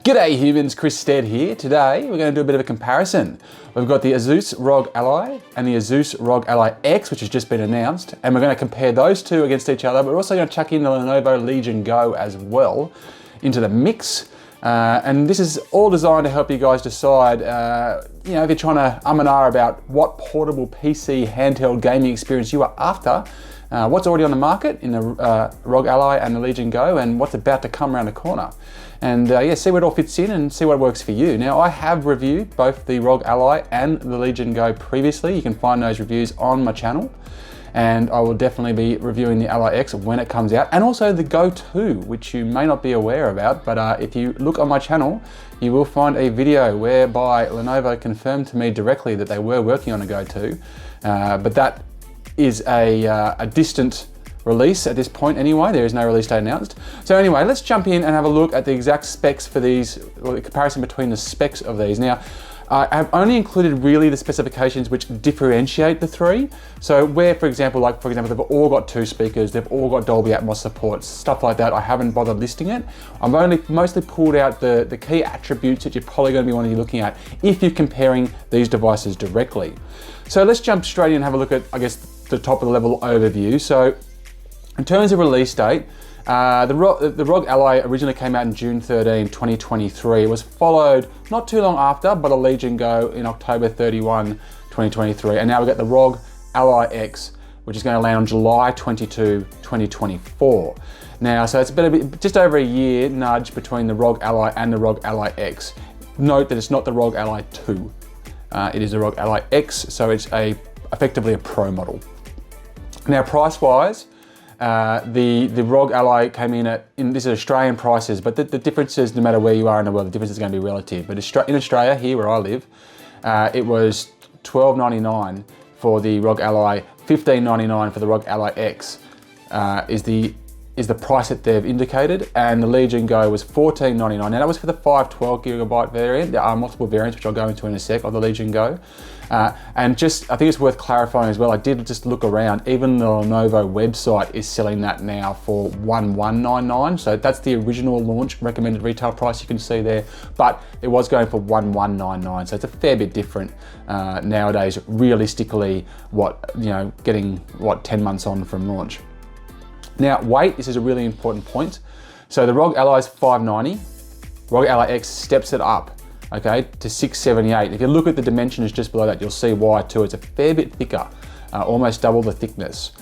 G'day humans, Chris Stead here. Today we're going to do a bit of a comparison. We've got the ASUS ROG Ally and the ASUS ROG Ally X, which has just been announced, and we're going to compare those two against each other, but we're also going to chuck in the Lenovo Legion Go as well into the mix. And this is all designed to help you guys decide, if you're trying to and ah about what portable PC handheld gaming experience you are after, what's already on the market in the ROG Ally and the Legion Go, and what's about to come around the corner. And see where it all fits in and see what works for you. Now, I have reviewed both the ROG Ally and the Legion Go previously. You can find those reviews on my channel. And I will definitely be reviewing the Ally X when it comes out, and also the Go 2, which you may not be aware about, but if you look on my channel, you will find a video whereby Lenovo confirmed to me directly that they were working on a Go 2, but that is a distant release at this point anyway. There is no release date announced. So anyway, let's jump in and have a look at the exact specs for these, or the comparison between the specs of these. Now, I have only included really the specifications which differentiate the three. So where, for example, they've all got 2 speakers, they've all got Dolby Atmos support, stuff like that, I haven't bothered listing it. I've only mostly pulled out the key attributes that you're probably going to be wanting to be looking at if you're comparing these devices directly. So let's jump straight in and have a look at, I guess, the top of the level overview. So in terms of release date, the ROG Ally originally came out in June 13, 2023. It was followed not too long after, but a Legion Go in October 31, 2023. And now we've got the ROG Ally X, which is going to land on July 22, 2024. Now, so it's just over a year nudge between the ROG Ally and the ROG Ally X. Note that it's not the ROG Ally 2. It is the ROG Ally X, so it's effectively a Pro model. Now, price-wise, the ROG Ally came in at, this is Australian prices, but the differences, no matter where you are in the world, the difference is going to be relative. But in Australia, here where I live, it was $12.99 for the ROG Ally, $15.99 for the ROG Ally X is the price that they've indicated, and the Legion Go was $14.99. Now that was for the 512 gigabyte variant. There are multiple variants, which I'll go into in a sec, of the Legion Go. And just, I think it's worth clarifying as well, I did just look around, even the Lenovo website is selling that now for $1199. So that's the original launch recommended retail price you can see there, but it was going for $1199. So it's a fair bit different nowadays, realistically, getting 10 months on from launch. Now, weight, this is a really important point. So the ROG Ally is 590, ROG Ally X steps it up, okay, to 678. If you look at the dimensions just below that, you'll see why too. It's a fair bit thicker, almost double the thickness.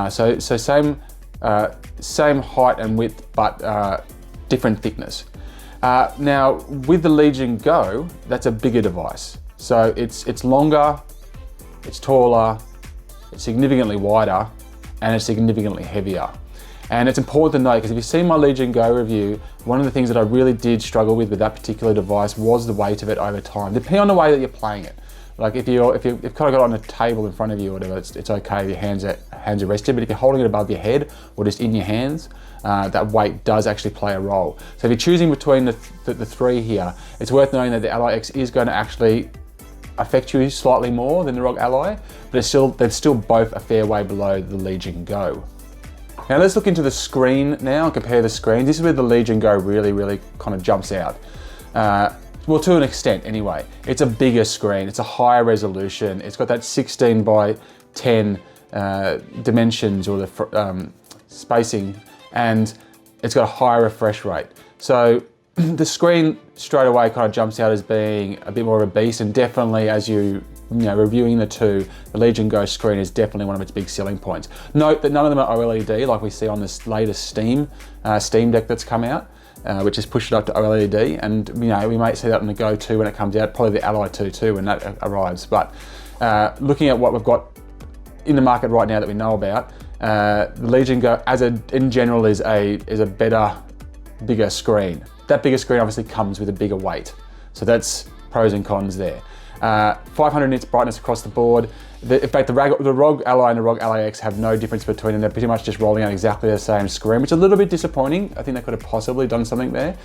So same height and width, but different thickness. Now, with the Legion Go, that's a bigger device. So it's longer, it's taller, it's significantly wider, and it's significantly heavier. And it's important to note, because if you've seen my Legion Go review, one of the things that I really did struggle with that particular device was the weight of it over time, depending on the way that you're playing it. Like if you've kind of got it on a table in front of you or whatever, it's okay if your hands are rested, but if you're holding it above your head or just in your hands, that weight does actually play a role. So if you're choosing between the three here, it's worth knowing that the Ally X is going to actually affect you slightly more than the ROG Ally, but they're still both a fair way below the Legion Go. Now let's look into the screen now and compare the screens. This is where the Legion Go really kind of jumps out. Well, to an extent anyway. It's a bigger screen, it's a higher resolution, it's got that 16 by 10 dimensions, or the spacing, and it's got a higher refresh rate. So the screen straight away kind of jumps out as being a bit more of a beast, and definitely as reviewing the two, the Legion Go screen is definitely one of its big selling points. Note that none of them are OLED like we see on this latest Steam Deck that's come out, which has pushed it up to OLED, and we might see that on the Go 2 when it comes out, probably the Ally 2 too when that arrives. But looking at what we've got in the market right now that we know about, the Legion Go in general is a better, bigger screen. That bigger screen obviously comes with a bigger weight. So that's pros and cons there. 500 nits brightness across the board. In fact, the ROG Ally and the ROG Ally X have no difference between them. They're pretty much just rolling out exactly the same screen, which is a little bit disappointing. I think they could have possibly done something there.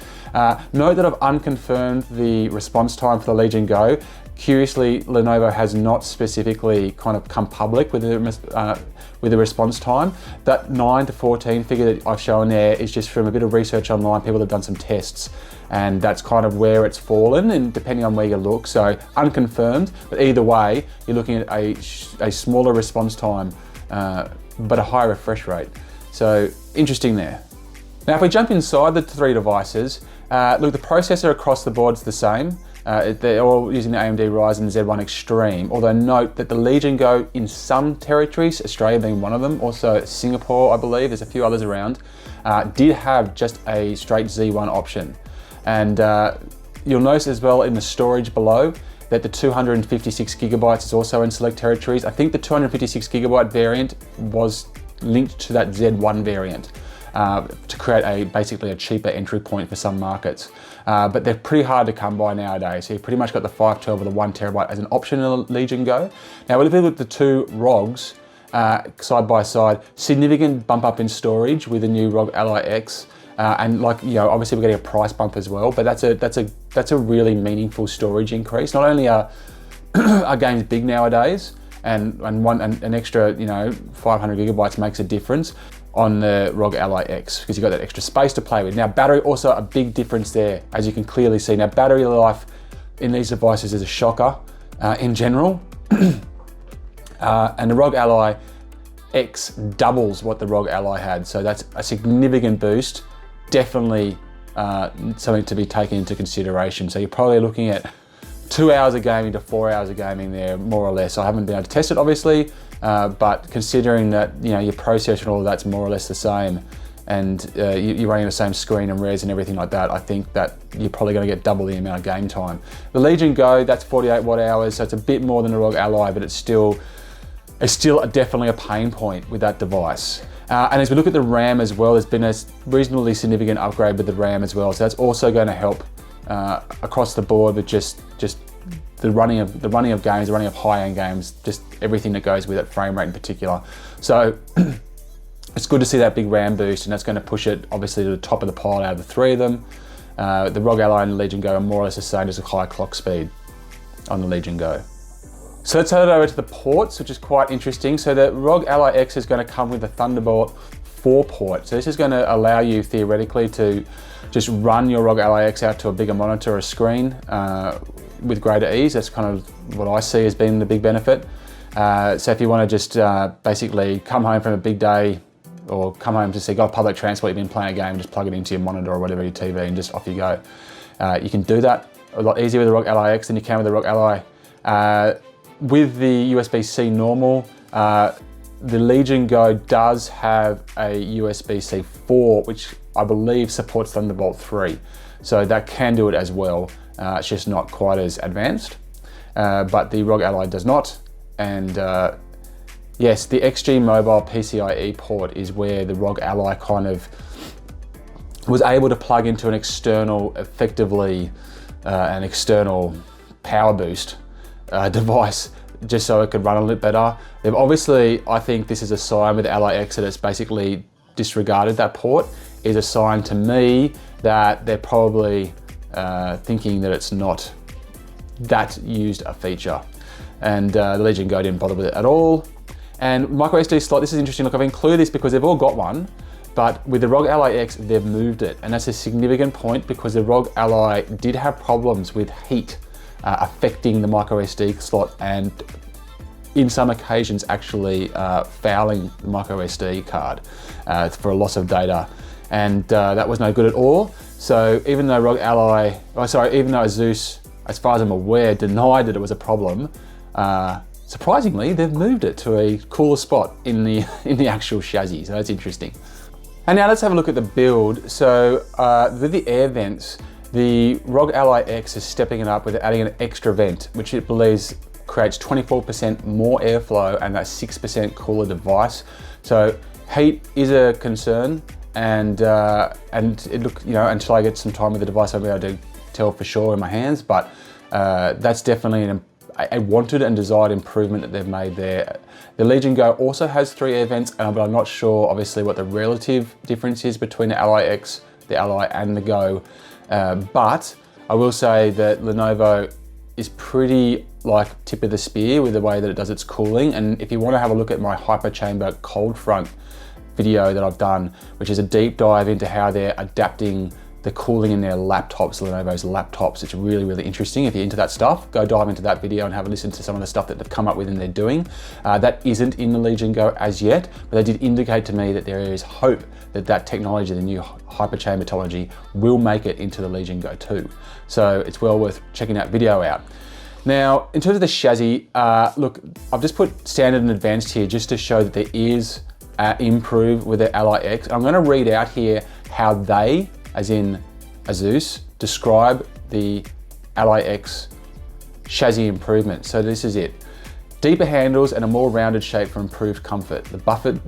Note that I've unconfirmed the response time for the Legion Go. Curiously, Lenovo has not specifically kind of come public with the response time. That 9 to 14 figure that I've shown there is just from a bit of research online. People have done some tests, and that's kind of where it's fallen, and depending on where you look. So unconfirmed, but either way, you're looking at a smaller response time, but a higher refresh rate. So interesting there. Now, if we jump inside the three devices, look, the processor across the board's the same. They're all using the AMD Ryzen Z1 Extreme, although note that the Legion Go in some territories, Australia being one of them, also Singapore, I believe, there's a few others around, did have just a straight Z1 option. And you'll notice as well in the storage below that the 256 gigabytes is also in select territories. I think the 256 gigabyte variant was linked to that Z1 variant. To create basically a cheaper entry point for some markets. But they're pretty hard to come by nowadays. So you've pretty much got the 512 or the 1 terabyte as an option in the Legion Go. Now, if we look at the two ROGs side by side, significant bump up in storage with the new ROG Ally X. And like, you know, obviously we're getting a price bump as well, but that's a really meaningful storage increase. Not only are games big nowadays, and an extra, you know, 500 gigabytes makes a difference on the ROG Ally X, because you've got that extra space to play with. Now, battery, also a big difference there, as you can clearly see. Now, battery life in these devices is a shocker in general. And the ROG Ally X doubles what the ROG Ally had, so that's a significant boost. Definitely something to be taken into consideration. So you're probably looking at 2 hours of gaming to 4 hours of gaming there, more or less. I haven't been able to test it, obviously, but considering that, you know, your processor and all of that's more or less the same, and you're running the same screen and res and everything like that, I think that you're probably going to get double the amount of game time. The Legion Go, that's 48 watt hours, so it's a bit more than the ROG Ally, but it's still definitely a pain point with that device. And as we look at the RAM as well, there's been a reasonably significant upgrade with the RAM as well, so that's also going to help across the board with just the running of games, the running of high-end games, just everything that goes with it, frame rate in particular. So it's good to see that big RAM boost, and that's going to push it obviously to the top of the pile out of the three of them. The ROG Ally and the Legion Go are more or less the same, as a high clock speed on the Legion Go. So let's head over to the ports, which is quite interesting. So the ROG Ally X is going to come with a Thunderbolt 4 port. So this is going to allow you theoretically to just run your ROG Ally X out to a bigger monitor or screen with greater ease. That's kind of what I see as being the big benefit. So if you want to just basically come home from a big day, or come home to see, got public transport, you've been playing a game, just plug it into your monitor or whatever, your TV, and just off you go. You can do that a lot easier with the ROG Ally X than you can with the ROG Ally. With the USB-C normal, the Legion Go does have a USB-C 4, which I believe supports Thunderbolt 3. So that can do it as well. It's just not quite as advanced, but the ROG Ally does not. And yes, the XG Mobile PCIe port is where the ROG Ally kind of was able to plug into an external, effectively an external power boost device, just so it could run a little better. They've obviously, I think this is a sign with Ally X that it's basically disregarded that port, is a sign to me that they're probably thinking that it's not that used a feature. And the Legion Go didn't bother with it at all. And micro SD slot, this is interesting. Look, I've included this because they've all got one, but with the ROG Ally X, they've moved it. And that's a significant point, because the ROG Ally did have problems with heat affecting the micro SD slot, and in some occasions actually fouling the micro SD card for a loss of data. And that was no good at all. So even though even though ASUS, as far as I'm aware, denied that it was a problem, surprisingly, they've moved it to a cooler spot in the actual chassis. So that's interesting. And now let's have a look at the build. So with the air vents, the ROG Ally X is stepping it up with adding an extra vent, which it believes creates 24% more airflow and that 6% cooler device. So heat is a concern, and it look, you know, until I get some time with the device, I'll be able to tell for sure in my hands. But that's definitely a wanted and desired improvement that they've made there. The Legion Go also has 3 air vents, but I'm not sure obviously what the relative difference is between the Ally X, the Ally and the Go. But I will say that Lenovo is pretty like tip of the spear with the way that it does its cooling. And if you want to have a look at my hyperchamber cold front video that I've done, which is a deep dive into how they're adapting the cooling in their laptops, Lenovo's laptops. It's really, really interesting. If you're into that stuff, go dive into that video and have a listen to some of the stuff that they've come up with and they're doing. That isn't in the Legion Go as yet, but they did indicate to me that there is hope that that technology, the new hyperchamber technology, will make it into the Legion Go 2. So it's well worth checking that video out. Now, in terms of the chassis, look, I've just put standard and advanced here just to show that there is improve with the Ally X. I'm going to read out here how they, as in ASUS, describe the Ally X chassis improvement. So this is it. Deeper handles and a more rounded shape for improved comfort. The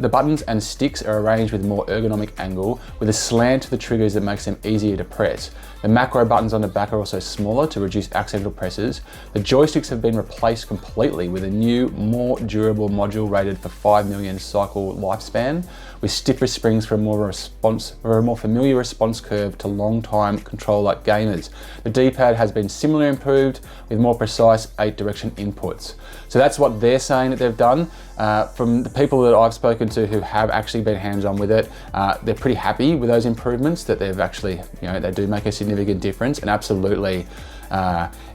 buttons and sticks are arranged with a more ergonomic angle with a slant to the triggers that makes them easier to press. The macro buttons on the back are also smaller to reduce accidental presses. The joysticks have been replaced completely with a new, more durable module rated for 5 million cycle lifespan, with stiffer springs for a more familiar response curve to long-time control like gamers. The D-pad has been similarly improved with more precise 8-direction inputs. So that's what they're saying that they've done. From the people that I've spoken to who have actually been hands-on with it, they're pretty happy with those improvements, that they've actually, they do make a significant difference. And absolutely,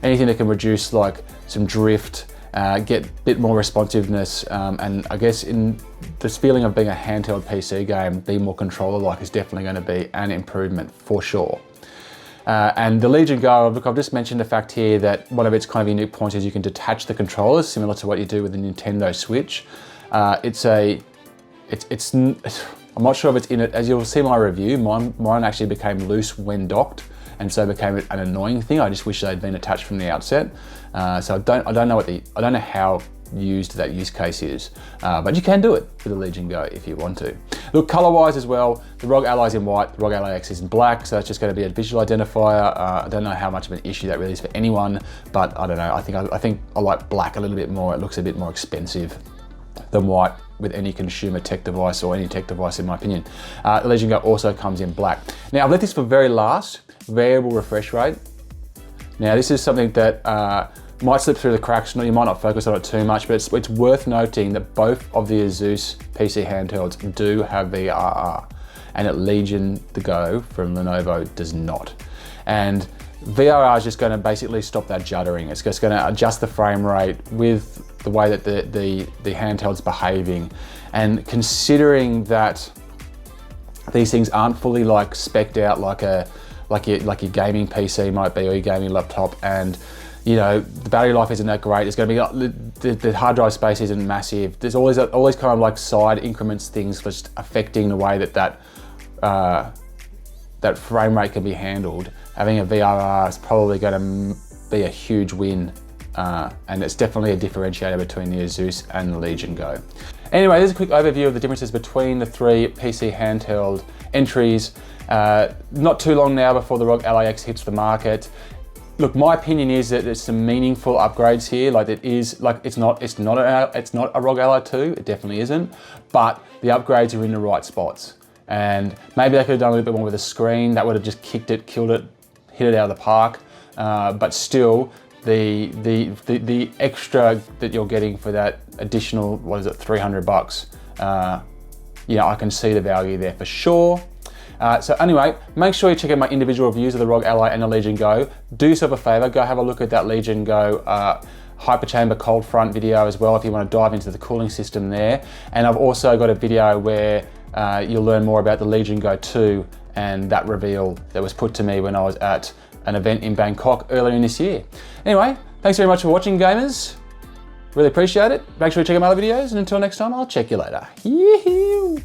anything that can reduce like some drift, get a bit more responsiveness, and I guess in this feeling of being a handheld PC game, be more controller-like is definitely going to be an improvement for sure. And the Legion Go, look, I've just mentioned the fact here that one of its kind of unique points is you can detach the controllers, similar to what you do with the Nintendo Switch. I'm not sure if it's in it, as you'll see my review, mine actually became loose when docked, and so became an annoying thing. I just wish they'd been attached from the outset. So I don't know how used that use case is, but you can do it with the Legion Go if you want to. Look, color-wise as well, the ROG Ally is in white, the ROG Ally X is in black, so it's just going to be a visual identifier. I don't know how much of an issue that really is for anyone, but I don't know. I think I like black a little bit more. It looks a bit more expensive than white with any consumer tech device, or any tech device in my opinion. The Legion Go also comes in black. Now I've left this for very last, variable refresh rate. Now this is something that might slip through the cracks. You might not focus on it too much, but it's worth noting that both of the ASUS PC handhelds do have VRR, and at Legion the Go from Lenovo does not. And VRR is just going to basically stop that juddering. It's just going to adjust the frame rate with the way that the handheld's behaving. And considering that these things aren't fully like spec'd out like your gaming PC might be, or your gaming laptop, and the battery life isn't that great. It's going to be the hard drive space isn't massive. There's always kind of like side increments, things just affecting the way that frame rate can be handled. Having a VRR is probably going to be a huge win, and it's definitely a differentiator between the ASUS and the Legion Go. Anyway, there's a quick overview of the differences between the three PC handheld entries. Not too long now before the ROG Ally X hits the market. Look, my opinion is that there's some meaningful upgrades here. Like it's not a ROG Ally 2. It definitely isn't. But the upgrades are in the right spots. And maybe they could have done a little bit more with the screen. That would have just kicked it, killed it, hit it out of the park. But still, the extra that you're getting for that additional, what is it, $300? I can see the value there for sure. So anyway, make sure you check out my individual reviews of the ROG Ally and the Legion Go. Do yourself a favor, go have a look at that Legion Go hyperchamber cold front video as well if you want to dive into the cooling system there. And I've also got a video where you'll learn more about the Legion Go 2 and that reveal that was put to me when I was at an event in Bangkok earlier in this year. Anyway, thanks very much for watching, gamers. Really appreciate it. Make sure you check out my other videos, and until next time, I'll check you later. Yee-hoo!